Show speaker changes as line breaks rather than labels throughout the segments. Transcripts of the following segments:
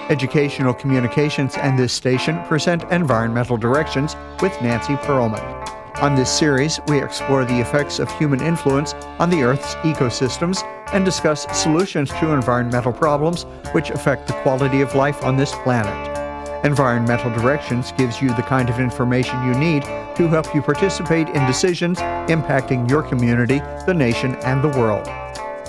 Educational Communications and this station present Environmental Directions with Nancy Pearlman. On this series, we explore the effects of human influence on the Earth's ecosystems and discuss solutions to environmental problems which affect the quality of life on this planet. Environmental Directions gives you the kind of information you need to help you participate in decisions impacting your community, the nation, and the world.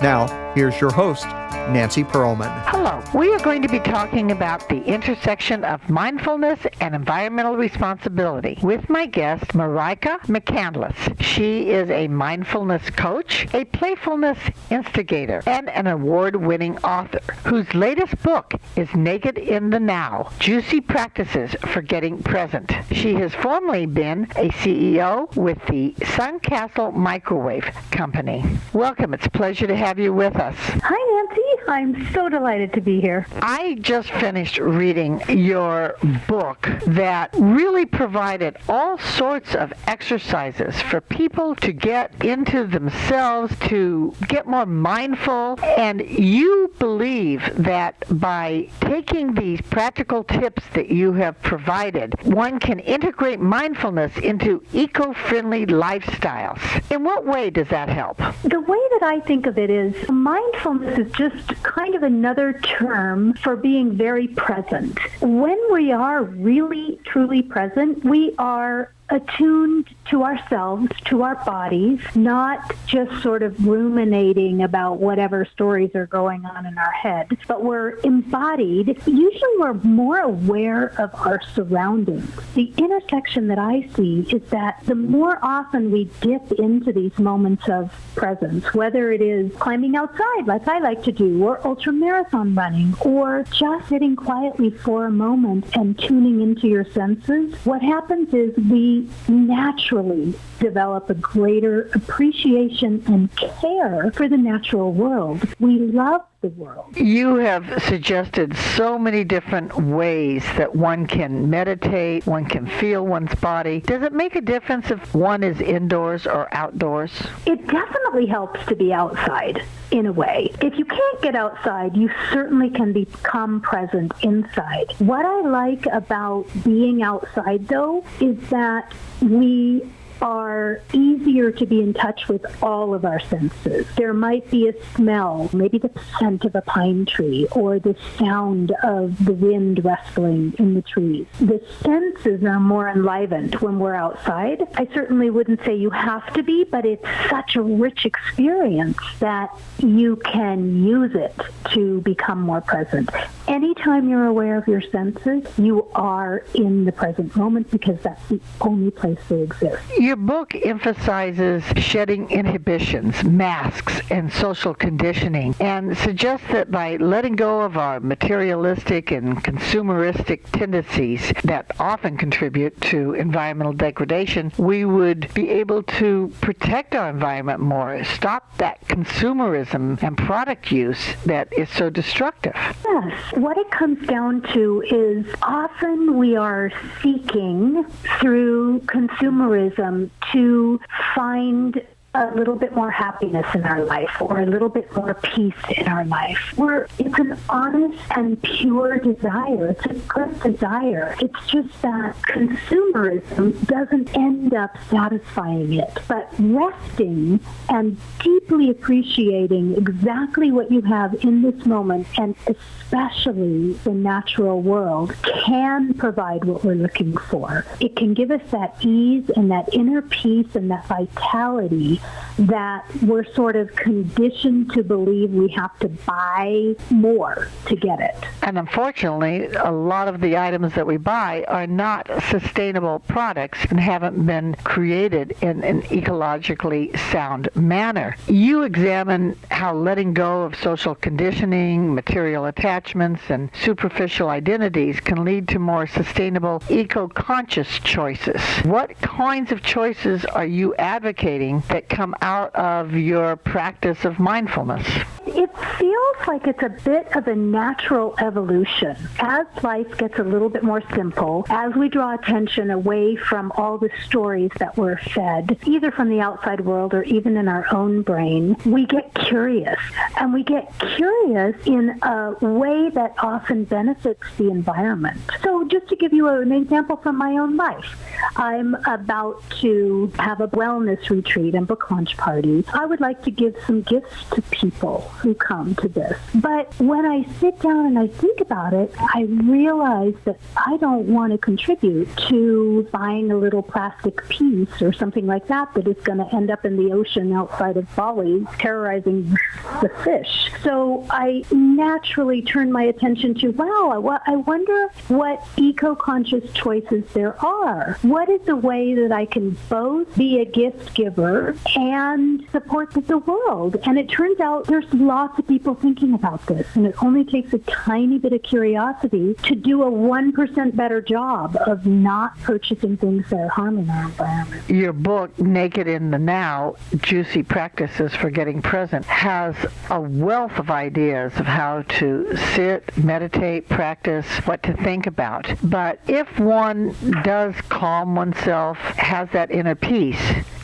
Now, here's your host, Nancy Pearlman.
Hello. We are going to be talking about the intersection of mindfulness and environmental responsibility with my guest, Marijke McCandless. She is a mindfulness coach, a playfulness instigator, and an award-winning author whose latest book is Naked in the Now, Juicy Practices for Getting Present. She has formerly been a CEO with the Suncastle Microwave Company. Welcome. It's a pleasure to have you with us.
Hi, Nancy. I'm so delighted to be here.
I just finished reading your book that really provided all sorts of exercises for people to get into themselves, to get more mindful. And you believe that by taking these practical tips that you have provided, one can integrate mindfulness into eco-friendly lifestyles. In what way does that help?
The way that I think of it is mindfulness is just kind of another term for being very present. When we are really, truly present, we are attuned to ourselves, to our bodies, not just sort of ruminating about whatever stories are going on in our head, but we're embodied. Usually we're more aware of our surroundings. The intersection that I see is that the more often we dip into these moments of presence, whether it is climbing outside like I like to do, or ultramarathon running, or just sitting quietly for a moment and tuning into your senses, what happens is we naturally develop a greater appreciation and care for the natural world. We love the world.
You have suggested so many different ways that one can meditate, one can feel one's body. Does it make a difference if one is indoors or outdoors?
It definitely helps to be outside, in a way. If you can't get outside, you certainly can become present inside. What I like about being outside, though, is that we are easier to be in touch with all of our senses. There might be a smell, maybe the scent of a pine tree, or the sound of the wind rustling in the trees. The senses are more enlivened when we're outside. I certainly wouldn't say you have to be, but it's such a rich experience that you can use it to become more present. Anytime you're aware of your senses, you are in the present moment because that's the only place they exist.
Your book emphasizes shedding inhibitions, masks, and social conditioning, and suggests that by letting go of our materialistic and consumeristic tendencies that often contribute to environmental degradation, we would be able to protect our environment more, stop that consumerism and product use that is so destructive.
Yes. What it comes down to is often we are seeking through consumerism to find a little bit more happiness in our life or a little bit more peace in our life. It's an honest and pure desire. It's a good desire. It's just that consumerism doesn't end up satisfying it. But resting and deeply appreciating exactly what you have in this moment, and especially the natural world, can provide what we're looking for. It can give us that ease and that inner peace and that vitality that we're sort of conditioned to believe we have to buy more to get it.
And unfortunately, a lot of the items that we buy are not sustainable products and haven't been created in an ecologically sound manner. You examine how letting go of social conditioning, material attachments, and superficial identities can lead to more sustainable, eco-conscious choices. What kinds of choices are you advocating that come out of your practice of mindfulness?
I It feels like it's a bit of a natural evolution. As life gets a little bit more simple, as we draw attention away from all the stories that we're fed, either from the outside world or even in our own brain, we get curious. And we get curious in a way that often benefits the environment. So just to give you an example from my own life, I'm about to have a wellness retreat and book launch party. I would like to give some gifts to people who come to this. But when I sit down and I think about it, I realize that I don't want to contribute to buying a little plastic piece or something like that that is going to end up in the ocean outside of Bali, terrorizing the fish. So I naturally turn my attention to, wow, I wonder what eco-conscious choices there are. What is a way that I can both be a gift giver and support the world? And it turns out there's lots of people thinking about this, and it only takes a tiny bit of curiosity to do a 1% better job of not purchasing things that are harming our environment.
Your book, Naked in the Now, Juicy Practices for Getting Present, has a wealth of ideas of how to sit, meditate, practice, what to think about. But if one does calm oneself, has that inner peace,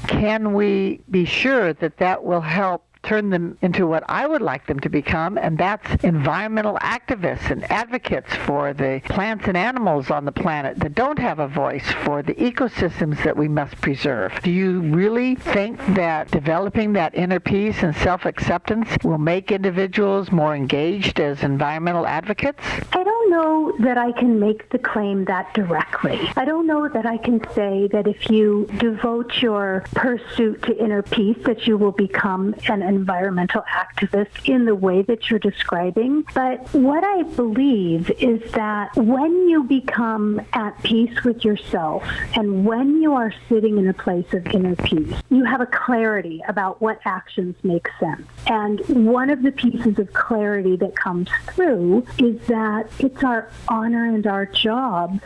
can we be sure that that will help turn them into what I would like them to become, and that's environmental activists and advocates for the plants and animals on the planet that don't have a voice, for the ecosystems that we must preserve? Do you really think that developing that inner peace and self-acceptance will make individuals more engaged as environmental advocates?
I don't know that I can make the claim that directly. I don't know that I can say that if you devote your pursuit to inner peace that you will become an environmental activist in the way that you're describing. But what I believe is that when you become at peace with yourself and when you are sitting in a place of inner peace, you have a clarity about what actions make sense. And one of the pieces of clarity that comes through is that it's our honor and our job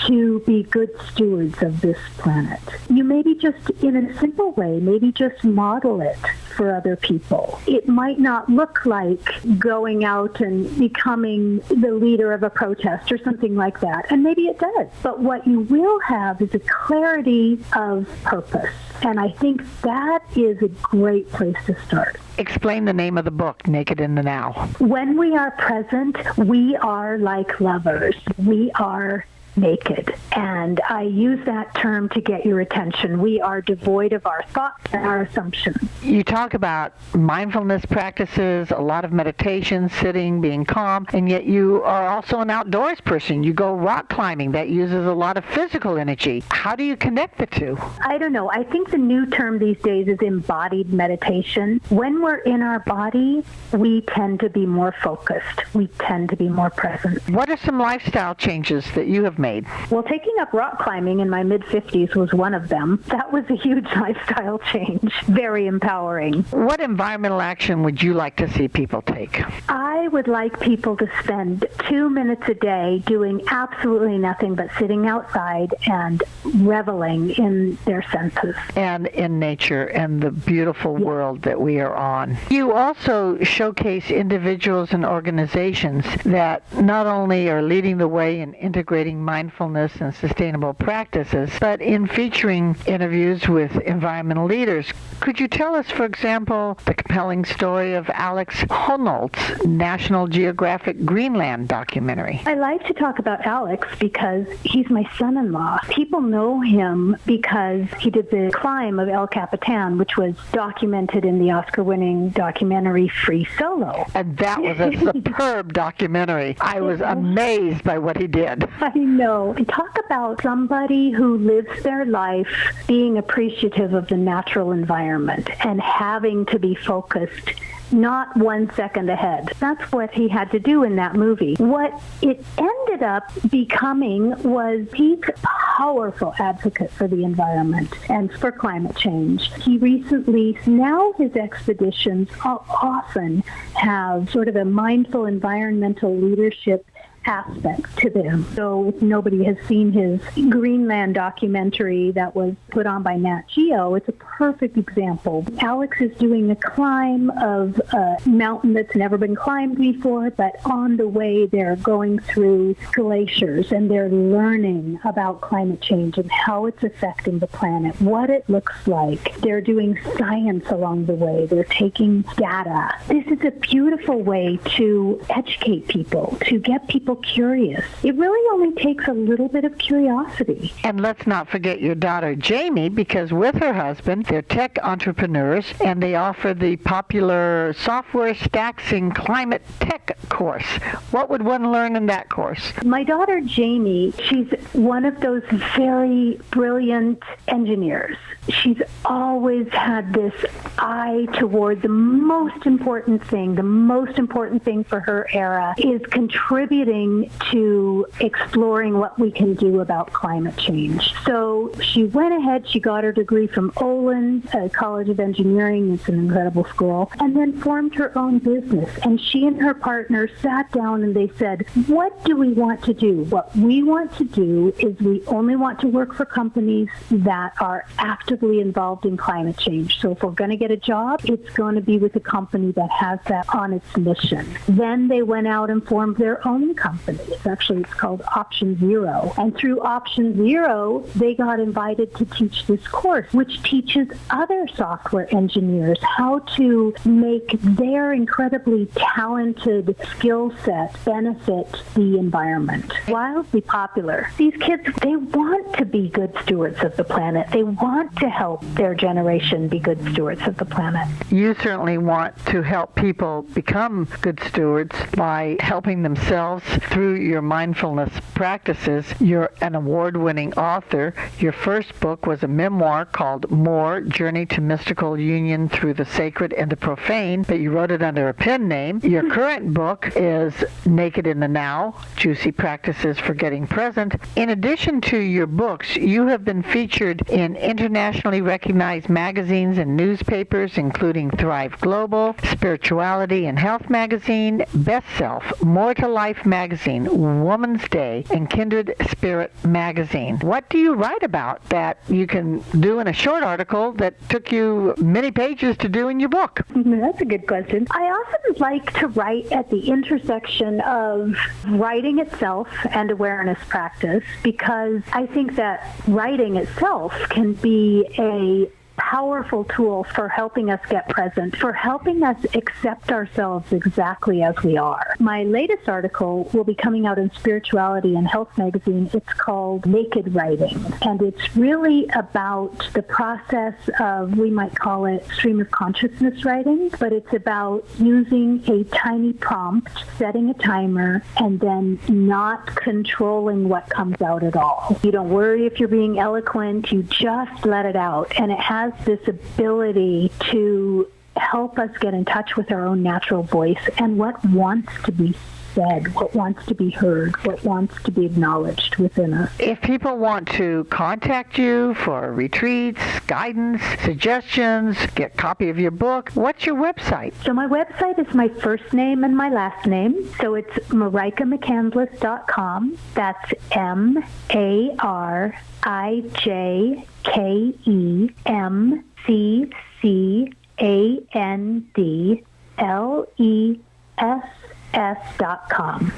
to be good stewards of this planet. You maybe just, in a simple way, maybe just model it for other people. It might not look like going out and becoming the leader of a protest or something like that, and maybe it does. But what you will have is a clarity of purpose. And I think that is a great place to start.
Explain the name of the book, Naked in the Now.
When we are present, we are like lovers. We are naked. And I use that term to get your attention. We are devoid of our thoughts and our assumptions.
You talk about mindfulness practices, a lot of meditation, sitting, being calm, and yet you are also an outdoors person. You go rock climbing. That uses a lot of physical energy. How do you connect the two?
I don't know. I think the new term these days is embodied meditation. When we're in our body, we tend to be more focused. We tend to be more present.
What are some lifestyle changes that you have made?
Well, taking up rock climbing in my mid-50s was one of them. That was a huge lifestyle change. Very empowering.
What environmental action would you like to see people take?
I would like people to spend 2 minutes a day doing absolutely nothing but sitting outside and reveling in their senses.
And in nature and the beautiful world that we are on. You also showcase individuals and organizations that not only are leading the way in integrating mindfulness and sustainable practices, but in featuring interviews with environmental leaders. Could you tell us, for example, the compelling story of Alex Honnold's National Geographic Greenland documentary?
I like to talk about Alex because he's my son-in-law. People know him because he did the climb of El Capitan, which was documented in the Oscar-winning documentary Free Solo.
And that was a superb documentary. I was amazed by what he did.
I know. Talk about somebody who lives their life being appreciative of the natural environment and having to be focused not 1 second ahead. That's what he had to do in that movie. What it ended up becoming was he's a powerful advocate for the environment and for climate change. He recently, now his expeditions often have sort of a mindful environmental leadership aspect to them. So if nobody has seen his Greenland documentary that was put on by Nat Geo, it's a perfect example. Alex is doing a climb of a mountain that's never been climbed before, but on the way they're going through glaciers and they're learning about climate change and how it's affecting the planet, what it looks like. They're doing science along the way. They're taking data. This is a beautiful way to educate people, to get people curious. It really only takes a little bit of curiosity.
And let's not forget your daughter, Jamie, because with her husband, they're tech entrepreneurs, and they offer the popular software stacking climate tech course. What would one learn in that course?
My daughter, Jamie, she's one of those very brilliant engineers. She's always had this eye toward the most important thing. The most important thing for her era is contributing to exploring what we can do about climate change. So she went ahead, she got her degree from Olin College of Engineering. It's an incredible school, and then formed her own business. And she and her partner sat down and they said, what do we want to do? What we want to do is we only want to work for companies that are actively involved in climate change. So if we're going to get a job, it's going to be with a company that has that on its mission. Then they went out and formed their own company. It's called Option Zero. And through Option Zero, they got invited to teach this course, which teaches other software engineers how to make their incredibly talented skill set benefit the environment. Wildly popular. These kids, they want to be good stewards of the planet. They want to help their generation be good stewards of the planet.
You certainly want to help people become good stewards by helping themselves through your mindfulness practices. You're an award-winning author. Your first book was a memoir called More, Journey to Mystical Union Through the Sacred and the Profane, but you wrote it under a pen name. Your current book is Naked in the Now, Juicy Practices for Getting Present. In addition to your books, you have been featured in internationally recognized magazines and newspapers, including Thrive Global, Spirituality and Health Magazine, Best Self, More to Life Magazine, Woman's Day, and Kindred Spirit Magazine. What do you write about that you can do in a short article that took you many pages to do in your book?
That's a good question. I often like to write at the intersection of writing itself and awareness practice, because I think that writing itself can be a powerful tool for helping us get present, for helping us accept ourselves exactly as we are. My latest article will be coming out in Spirituality and Health magazine. It's called Naked Writing, and it's really about the process of, we might call it stream of consciousness writing, but it's about using a tiny prompt, setting a timer, and then not controlling what comes out at all. You don't worry if you're being eloquent, you just let it out, and it has this ability to help us get in touch with our own natural voice and what wants to be said, what wants to be heard, what wants to be acknowledged within us.
If people want to contact you for retreats, guidance, suggestions, get a copy of your book, what's your website?
So my website is my first name and my last name. So it's marijkemccandless.com. That's Marijkemccandless.com.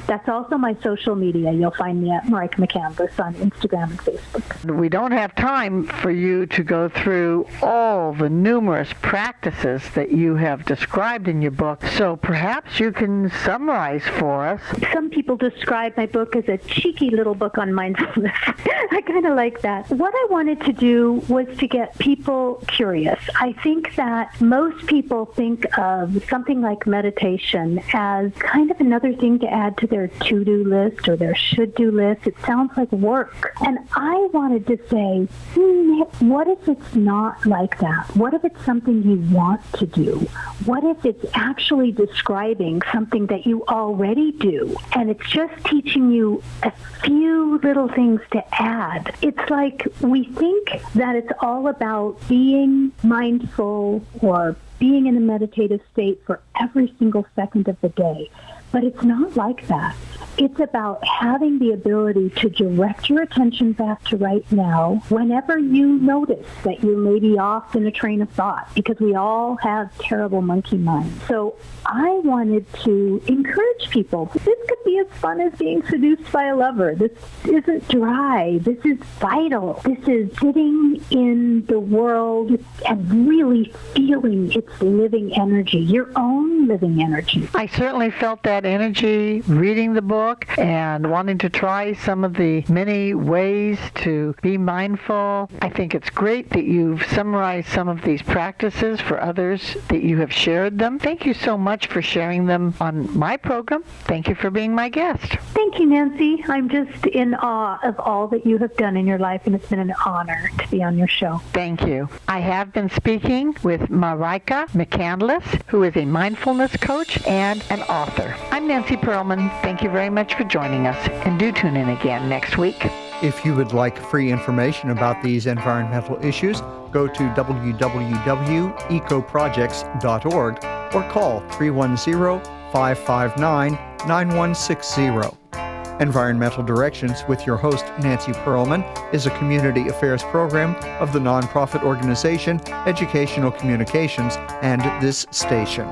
That's also my social media. You'll find me at Marijke McCandless on Instagram and Facebook.
We don't have time for you to go through all the numerous practices that you have described in your book, so perhaps you can summarize for us.
Some people describe my book as a cheeky little book on mindfulness. I kind of like that. What I wanted to do was to get people curious. I think that most people think of something like meditation as kind of another thing to add to their to-do list or their should-do list. It sounds like work. And I wanted to say, what if it's not like that? What if it's something you want to do? What if it's actually describing something that you already do, and it's just teaching you a few little things to add? It's like we think that it's all about being mindful or being in a meditative state for every single second of the day. But it's not like that. It's about having the ability to direct your attention back to right now whenever you notice that you're maybe off in a train of thought, because we all have terrible monkey minds. So I wanted to encourage people. This could be as fun as being seduced by a lover. This isn't dry. This is vital. This is sitting in the world and really feeling its living energy, your own living energy.
I certainly felt that energy reading the book and wanting to try some of the many ways to be mindful. I think it's great that you've summarized some of these practices for others, that you have shared them. Thank you so much for sharing them on my program. Thank you for being my guest.
Thank you, Nancy. I'm just in awe of all that you have done in your life, and it's been an honor to be on your show.
Thank you. I have been speaking with Marijke McCandless, who is a mindfulness coach and an author. I'm Nancy Pearlman. Thank you very much for joining us, and do tune in again next week.
If you would like free information about these environmental issues, go to www.ecoprojects.org or call 310-559-9160. Environmental Directions with your host, Nancy Pearlman, is a community affairs program of the nonprofit organization Educational Communications and this station.